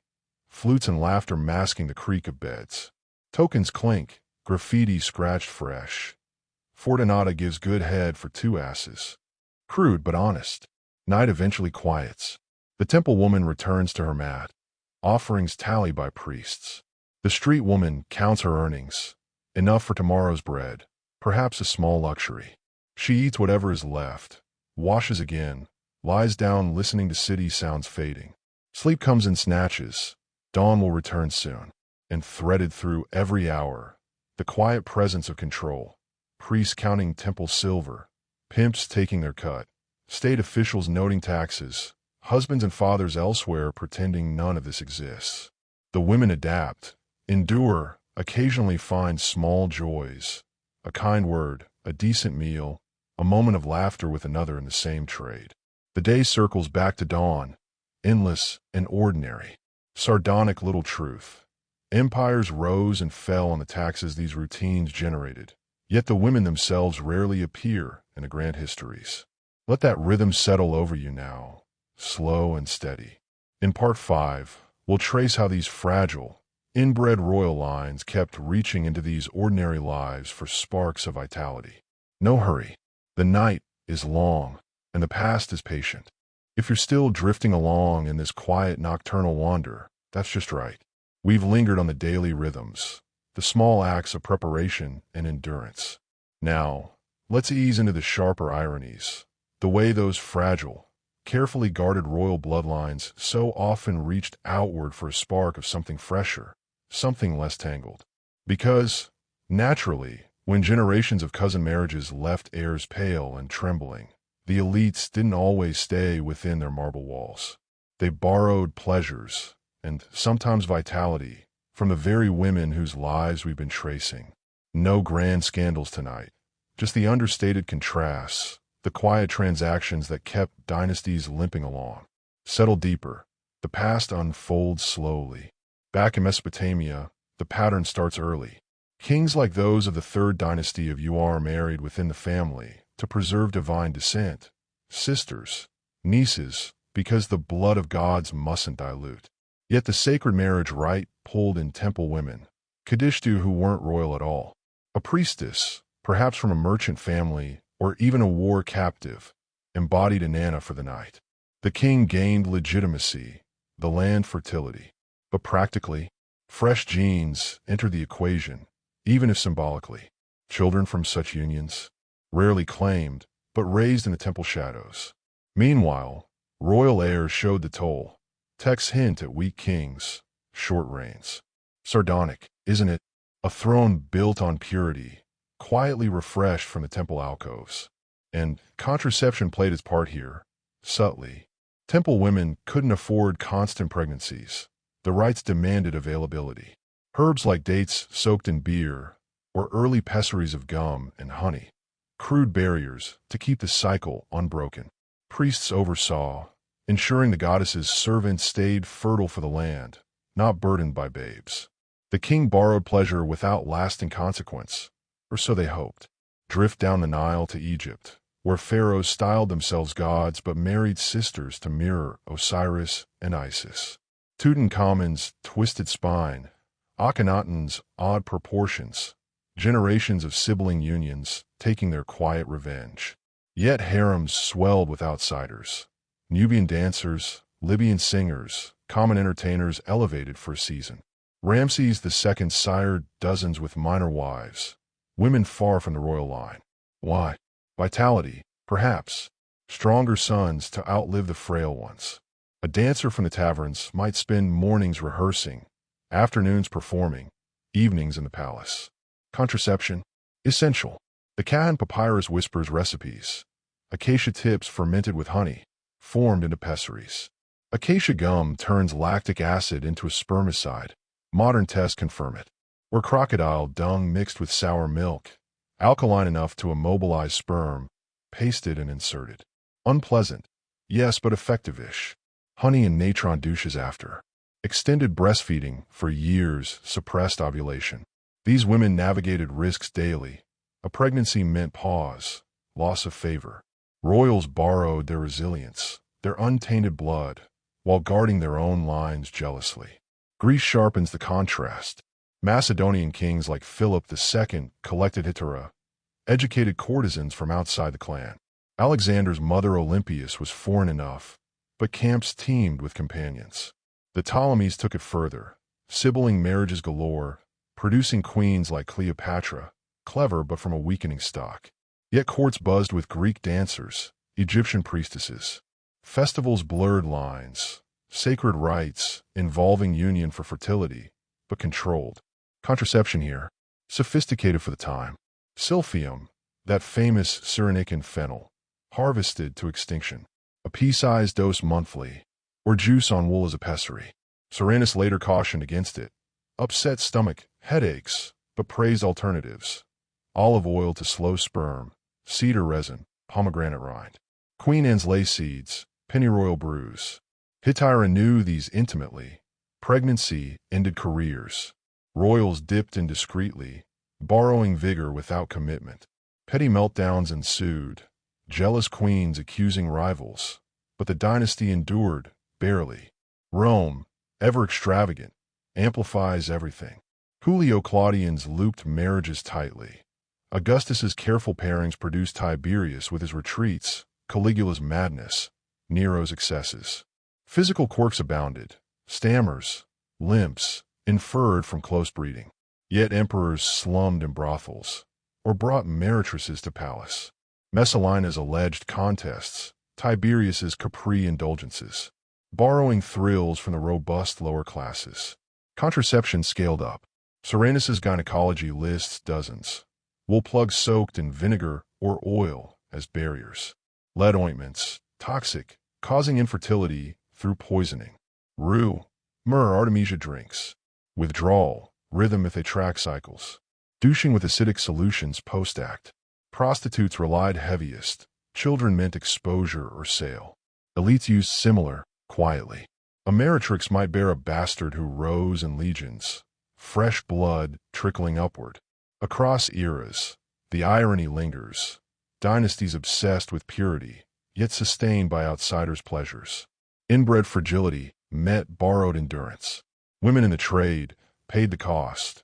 flutes and laughter masking the creak of beds. Tokens clink, graffiti scratched fresh. Fortunata gives good head for 2 asses. Crude but honest. Night eventually quiets. The temple woman returns to her mat. Offerings tally by priests. The street woman counts her earnings. Enough for tomorrow's bread, perhaps a small luxury. She eats whatever is left, washes again, lies down listening to city sounds fading. Sleep comes in snatches. Dawn will return soon. And threaded through every hour, the quiet presence of control. Priests counting temple silver, pimps taking their cut, state officials noting taxes, husbands and fathers elsewhere pretending none of this exists. The women adapt, endure, occasionally find small joys, a kind word, a decent meal, a moment of laughter with another in the same trade. The day circles back to dawn, endless and ordinary. Sardonic little truth. Empires rose and fell on the taxes these routines generated, yet the women themselves rarely appear in the grand histories. Let that rhythm settle over you now, slow and steady. In Part 5, we'll trace how these fragile, inbred royal lines kept reaching into these ordinary lives for sparks of vitality. No hurry. The night is long, and the past is patient. If you're still drifting along in this quiet nocturnal wander, that's just right. We've lingered on the daily rhythms, the small acts of preparation and endurance. Now, let's ease into the sharper ironies, the way those fragile, carefully guarded royal bloodlines so often reached outward for a spark of something fresher, something less tangled. Because, naturally, when generations of cousin marriages left heirs pale and trembling, the elites didn't always stay within their marble walls. They borrowed pleasures, and sometimes vitality, from the very women whose lives we've been tracing. No grand scandals tonight, just the understated contrasts, the quiet transactions that kept dynasties limping along. Settle deeper. The past unfolds slowly. Back in Mesopotamia, the pattern starts early. Kings like those of the third dynasty of Ur married within the family to preserve divine descent. Sisters, nieces, because the blood of gods mustn't dilute. Yet the sacred marriage rite pulled in temple women, Kadishtu who weren't royal at all. A priestess, perhaps from a merchant family or even a war captive, embodied Inanna for the night. The king gained legitimacy, the land fertility. But practically, fresh genes entered the equation, even if symbolically. Children from such unions, rarely claimed, but raised in the temple shadows. Meanwhile, royal heirs showed the toll. Texts hint at weak kings, short reigns. Sardonic, isn't it? A throne built on purity, quietly refreshed from the temple alcoves. And contraception played its part here, subtly. Temple women couldn't afford constant pregnancies. The rites demanded availability. Herbs like dates soaked in beer, or early pessaries of gum and honey. Crude barriers to keep the cycle unbroken. Priests oversaw, ensuring the goddess's servants stayed fertile for the land, not burdened by babes. The king borrowed pleasure without lasting consequence, or so they hoped. Drift down the Nile to Egypt, where pharaohs styled themselves gods but married sisters to mirror Osiris and Isis. Tutankhamun's twisted spine, Akhenaten's odd proportions, generations of sibling unions taking their quiet revenge. Yet harems swelled with outsiders. Nubian dancers, Libyan singers, common entertainers elevated for a season. Ramses II sired dozens with minor wives, women far from the royal line. Why? Vitality, perhaps. Stronger sons to outlive the frail ones. A dancer from the taverns might spend mornings rehearsing, afternoons performing, evenings in the palace. Contraception? Essential. The Kahan papyrus whispers recipes. Acacia tips fermented with honey, formed into pessaries. Acacia gum turns lactic acid into a spermicide. Modern tests confirm it. Or crocodile dung mixed with sour milk, alkaline enough to immobilize sperm, pasted and inserted. Unpleasant, yes, but effective-ish. Honey and natron douches after. Extended breastfeeding for years suppressed ovulation. These women navigated risks daily. A pregnancy meant pause, loss of favor. Royals borrowed their resilience, their untainted blood, while guarding their own lines jealously. Greece sharpens the contrast. Macedonian kings like Philip II collected hetera, educated courtesans from outside the clan. Alexander's mother Olympias was foreign enough, but camps teemed with companions. The Ptolemies took it further, sibling marriages galore, producing queens like Cleopatra, clever but from a weakening stock. Yet courts buzzed with Greek dancers, Egyptian priestesses. Festivals blurred lines, sacred rites involving union for fertility, but controlled. Contraception here, sophisticated for the time. Silphium, that famous Cyrenaican fennel, harvested to extinction. A pea-sized dose monthly, or juice on wool as a pessary. Cyrenus later cautioned against it. Upset stomach, headaches, but praised alternatives. Olive oil to slow sperm, cedar resin, pomegranate rind. Queen Anne's lay seeds, pennyroyal brews. Hittira knew these intimately. Pregnancy ended careers. Royals dipped in discreetly, borrowing vigor without commitment. Petty meltdowns ensued, jealous queens accusing rivals, but the dynasty endured, barely. Rome, ever extravagant, amplifies everything. Julio Claudian's looped marriages tightly. Augustus's careful pairings produced Tiberius with his retreats, Caligula's madness, Nero's excesses. Physical quirks abounded, stammers, limps, inferred from close breeding. Yet emperors slummed in brothels, or brought meretrices to palace. Messalina's alleged contests, Tiberius's capri indulgences, borrowing thrills from the robust lower classes. Contraception scaled up. Cyrenus's gynecology lists dozens. Wool plugs soaked in vinegar or oil as barriers. Lead ointments, toxic, causing infertility through poisoning. Rue, myrrh, artemisia drinks. Withdrawal, rhythm if they track cycles. Douching with acidic solutions post-act. Prostitutes relied heaviest. Children meant exposure or sale. Elites used similar, quietly. A meretrix might bear a bastard who rose in legions, fresh blood trickling upward. Across eras, the irony lingers. Dynasties obsessed with purity, yet sustained by outsiders' pleasures. Inbred fragility met borrowed endurance. Women in the trade paid the cost.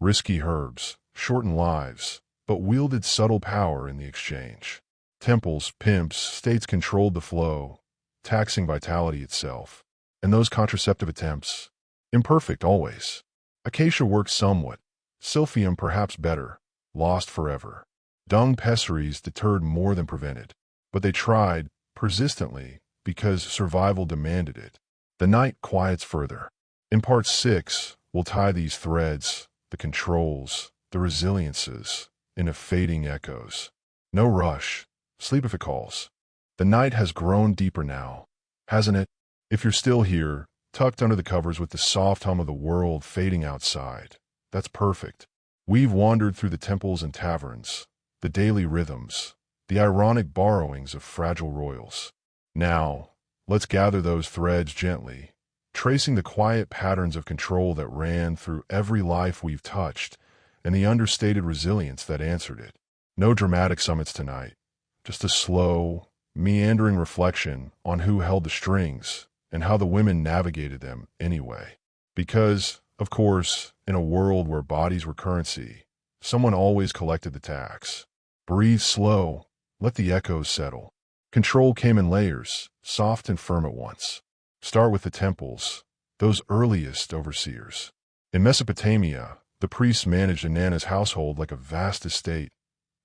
Risky herbs, shortened lives, but wielded subtle power in the exchange. Temples, pimps, states controlled the flow, taxing vitality itself. And those contraceptive attempts, imperfect always. Acacia worked somewhat, silphium perhaps better, lost forever. Dung pessaries deterred more than prevented, but they tried, persistently, because survival demanded it. The night quiets further. In part 6, we'll tie these threads, the controls, the resiliences, into fading echoes. No rush. Sleep if it calls. The night has grown deeper now, hasn't it? If you're still here, tucked under the covers with the soft hum of the world fading outside, that's perfect. We've wandered through the temples and taverns, the daily rhythms, the ironic borrowings of fragile royals. Now, let's gather those threads gently, tracing the quiet patterns of control that ran through every life we've touched and the understated resilience that answered it. No dramatic summits tonight, just a slow, meandering reflection on who held the strings and how the women navigated them anyway. Because, of course, in a world where bodies were currency, someone always collected the tax. Breathe slow, let the echoes settle. Control came in layers, soft and firm at once. Start with the temples, those earliest overseers. In Mesopotamia, the priests managed Inanna's household like a vast estate.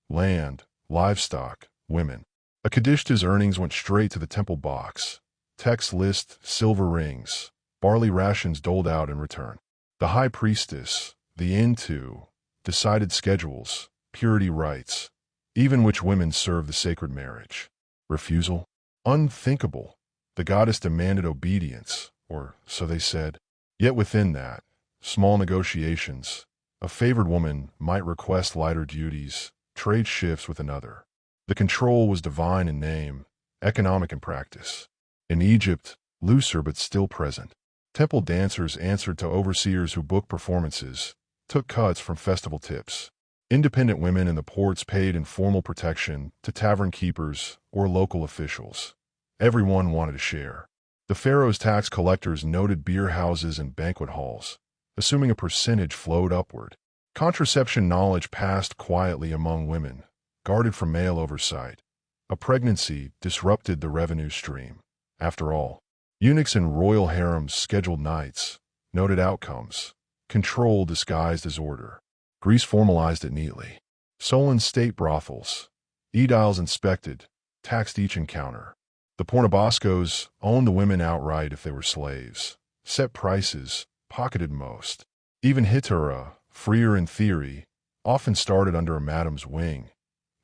Land, livestock, women. A Kadishta's earnings went straight to the temple box. Text list, silver rings, barley rations doled out in return. The high priestess, the Intu, decided schedules, purity rites, even which women served the sacred marriage. Refusal? Unthinkable. The goddess demanded obedience, or so they said. Yet within that, small negotiations, a favored woman might request lighter duties, trade shifts with another. The control was divine in name, economic in practice. In Egypt, looser but still present. Temple dancers answered to overseers who booked performances, took cuts from festival tips. Independent women in the ports paid informal protection to tavern keepers or local officials. Everyone wanted a share. The pharaoh's tax collectors noted beer houses and banquet halls, assuming a percentage flowed upward. Contraception knowledge passed quietly among women, guarded from male oversight. A pregnancy disrupted the revenue stream. After all, eunuchs in royal harems scheduled nights, noted outcomes, control disguised as order. Greece formalized it neatly. Solon's state brothels, aediles inspected, taxed each encounter. The Pornoboscos owned the women outright if they were slaves, set prices, pocketed most. Even Hitara, freer in theory, often started under a madam's wing.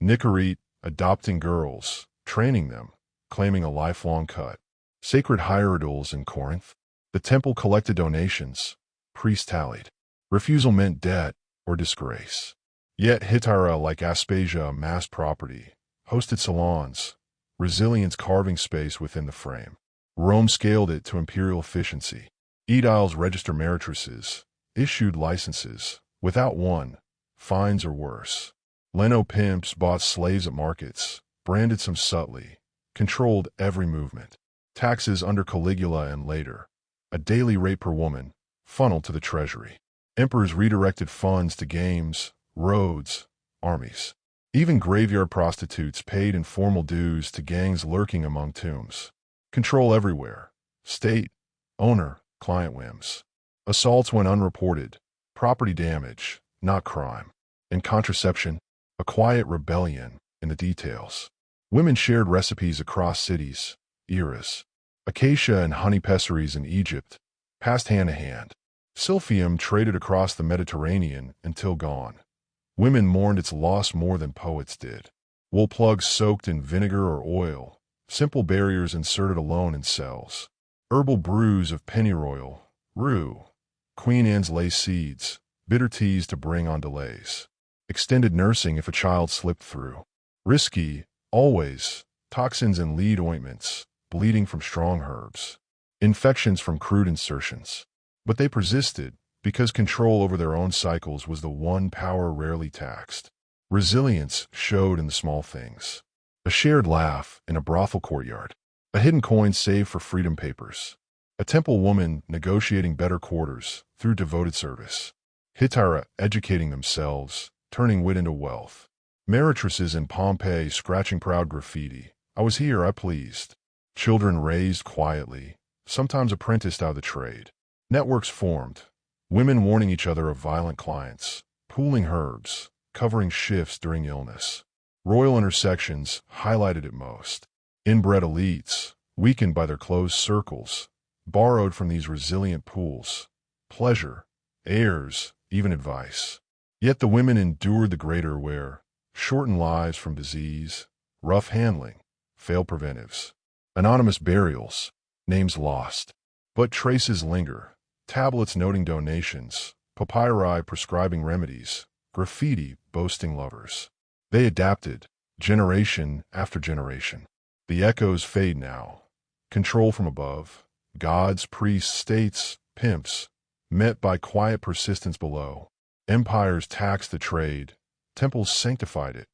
Nicorete, adopting girls, training them, claiming a lifelong cut. Sacred hierodules in Corinth. The temple collected donations. Priest tallied. Refusal meant debt or disgrace. Yet Hitara, like Aspasia, amassed property, hosted salons, resilience carving space within the frame. Rome scaled it to imperial efficiency. Aediles register meretrices, issued licenses, without one, fines or worse. Leno pimps bought slaves at markets, branded some subtly, controlled every movement. Taxes under Caligula and later, a daily rate per woman, funneled to the treasury. Emperors redirected funds to games, roads, armies. Even graveyard prostitutes paid informal dues to gangs lurking among tombs. Control everywhere. State, owner, client whims. Assaults went unreported. Property damage, not crime. And contraception, a quiet rebellion in the details. Women shared recipes across cities, eras. Acacia and honey pessaries in Egypt passed hand to hand. Silphium traded across the Mediterranean until gone. Women mourned its loss more than poets did. Wool plugs soaked in vinegar or oil, simple barriers inserted alone in cells. Herbal brews of pennyroyal, rue, Queen Anne's lace seeds, bitter teas to bring on delays. Extended nursing if a child slipped through. Risky, always, toxins in lead ointments, bleeding from strong herbs. Infections from crude insertions. But they persisted, because control over their own cycles was the one power rarely taxed. Resilience showed in the small things. A shared laugh in a brothel courtyard. A hidden coin saved for freedom papers. A temple woman negotiating better quarters through devoted service. Hitara educating themselves, turning wit into wealth. Meretrices in Pompeii scratching proud graffiti. I was here, I pleased. Children raised quietly, sometimes apprenticed out of the trade. Networks formed. Women warning each other of violent clients. Pooling herbs, covering shifts during illness. Royal intersections highlighted it most. Inbred elites, weakened by their closed circles, borrowed from these resilient pools. Pleasure, heirs, even advice. Yet the women endured the greater wear, shortened lives from disease, rough handling, failed preventives. Anonymous burials, names lost. But traces linger. Tablets noting donations, papyri prescribing remedies, graffiti boasting lovers. They adapted, generation after generation. The echoes fade now. Control from above. Gods, priests, states, pimps, met by quiet persistence below. Empires taxed the trade. Temples sanctified it.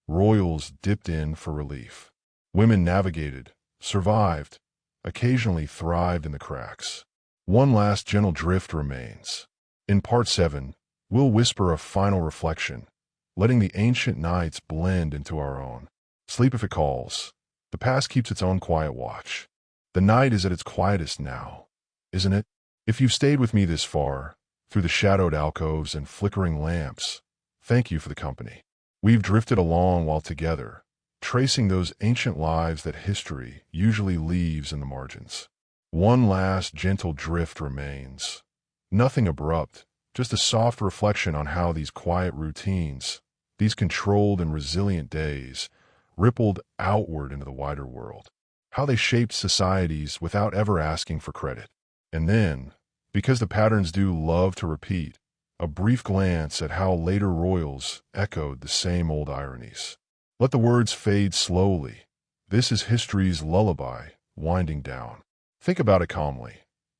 Royals dipped in for relief. Women navigated, survived, occasionally thrived in the cracks. One last gentle drift remains. In Part 7, we'll whisper a final reflection, letting the ancient nights blend into our own. Sleep if it calls. The past keeps its own quiet watch. The night is at its quietest now, isn't it? If you've stayed with me this far, through the shadowed alcoves and flickering lamps, thank you for the company. We've drifted along while together, tracing those ancient lives that history usually leaves in the margins. One last gentle drift remains. Nothing abrupt, just a soft reflection on how these quiet routines, these controlled and resilient days, rippled outward into the wider world. How they shaped societies without ever asking for credit. And then, because the patterns do love to repeat, a brief glance at how later royals echoed the same old ironies. Let the words fade slowly. This is history's lullaby, winding down. Think about it calmly.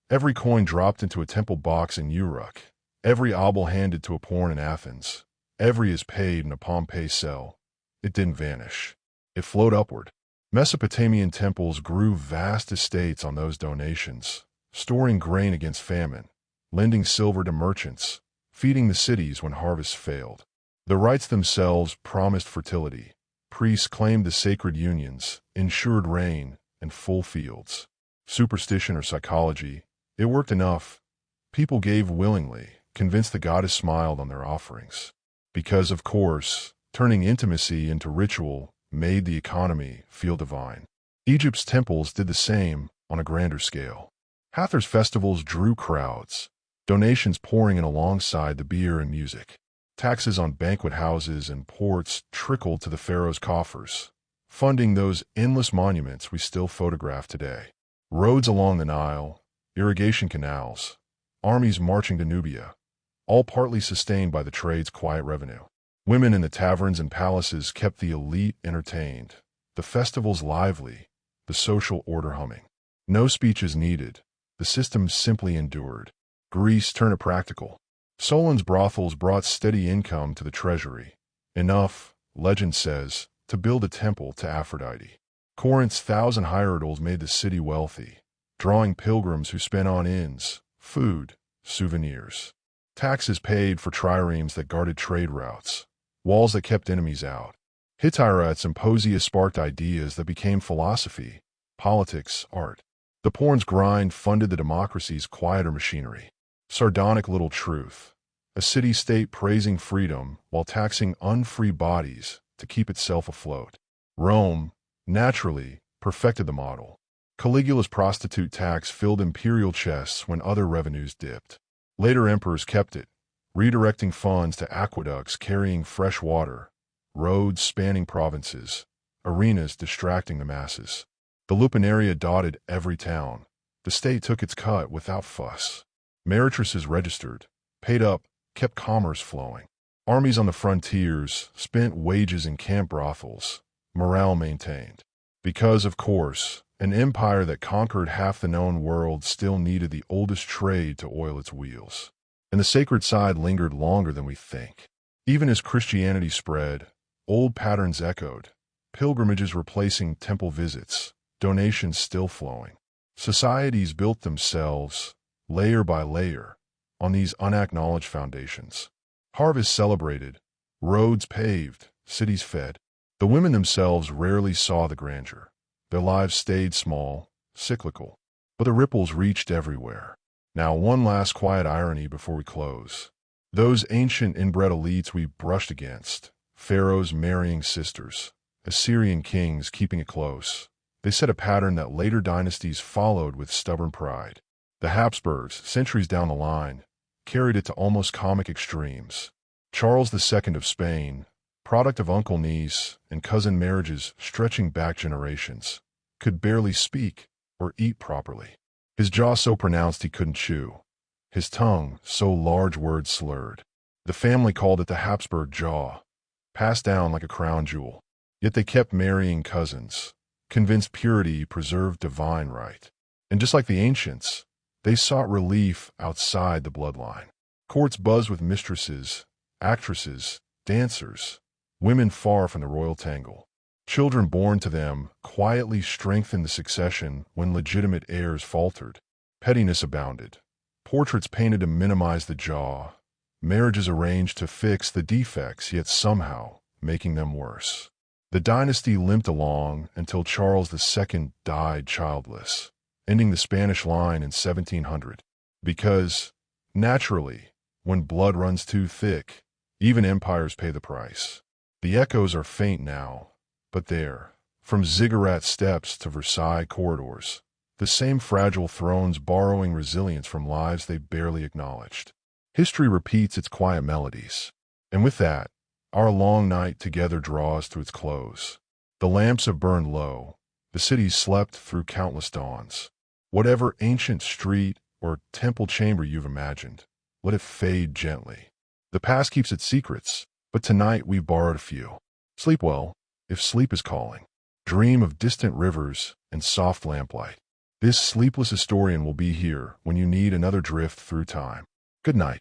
Every coin dropped into a temple box in Uruk, every obol handed to a porn in Athens, every is paid in a Pompeii cell. It didn't vanish. It flowed upward. Mesopotamian temples grew vast estates on those donations, storing grain against famine, lending silver to merchants, feeding the cities when harvests failed. The rites themselves promised fertility. Priests claimed the sacred unions, ensured rain, and full fields. Superstition or psychology, it worked enough. People gave willingly, convinced the goddess smiled on their offerings. Because, of course, turning intimacy into ritual made the economy feel divine. Egypt's temples did the same on a grander scale. Hathor's festivals drew crowds, donations pouring in alongside the beer and music. Taxes on banquet houses and ports trickled to the pharaoh's coffers, funding those endless monuments we still photograph today. Roads along the Nile, irrigation canals, armies marching to Nubia, all partly sustained by the trade's quiet revenue. Women in the taverns and palaces kept the elite entertained, the festivals lively, the social order humming. No speeches needed, the system simply endured. Greece turned practical. Solon's brothels brought steady income to the treasury, enough, legend says, to build a temple to Aphrodite. Corinth's 1,000 hierodles made the city wealthy, drawing pilgrims who spent on inns, food, souvenirs. Taxes paid for triremes that guarded trade routes, walls that kept enemies out. Hittite symposia sparked ideas that became philosophy, politics, art. The porn's grind funded the democracy's quieter machinery. Sardonic little truth, a city-state praising freedom while taxing unfree bodies to keep itself afloat. Rome, naturally, perfected the model. Caligula's prostitute tax filled imperial chests when other revenues dipped. Later emperors kept it, redirecting funds to aqueducts carrying fresh water, roads spanning provinces, arenas distracting the masses. The Lupernaria dotted every town. The state took its cut without fuss. Meretrices registered, paid up, kept commerce flowing. Armies on the frontiers spent wages in camp brothels, morale maintained. Because, of course, an empire that conquered half the known world still needed the oldest trade to oil its wheels. And the sacred side lingered longer than we think. Even as Christianity spread, old patterns echoed, pilgrimages replacing temple visits, donations still flowing. Societies built themselves, layer by layer, on these unacknowledged foundations. Harvests celebrated, roads paved, cities fed. The women themselves rarely saw the grandeur. Their lives stayed small, cyclical, but the ripples reached everywhere. Now, one last quiet irony before we close. Those ancient inbred elites we brushed against, pharaohs marrying sisters, Assyrian kings keeping it close, they set a pattern that later dynasties followed with stubborn pride. The Habsburgs, centuries down the line, carried it to almost comic extremes. Charles II of Spain, product of uncle-niece and cousin marriages stretching back generations, could barely speak or eat properly. His jaw so pronounced he couldn't chew. His tongue so large words slurred. The family called it the Habsburg jaw, passed down like a crown jewel. Yet they kept marrying cousins, convinced purity preserved divine right. And just like the ancients, they sought relief outside the bloodline. Courts buzzed with mistresses, actresses, dancers, women far from the royal tangle. Children born to them quietly strengthened the succession when legitimate heirs faltered. Pettiness abounded. Portraits painted to minimize the jaw. Marriages arranged to fix the defects, yet somehow making them worse. The dynasty limped along until Charles II died childless, ending the Spanish line in 1700. Because, naturally, when blood runs too thick, even empires pay the price. The echoes are faint now, but there, from ziggurat steps to Versailles corridors, the same fragile thrones borrowing resilience from lives they barely acknowledged. History repeats its quiet melodies. And with that, our long night together draws to its close. The lamps have burned low. The city slept through countless dawns. Whatever ancient street or temple chamber you've imagined, let it fade gently. The past keeps its secrets, but tonight we've borrowed a few. Sleep well, if sleep is calling. Dream of distant rivers and soft lamplight. This sleepless historian will be here when you need another drift through time. Good night.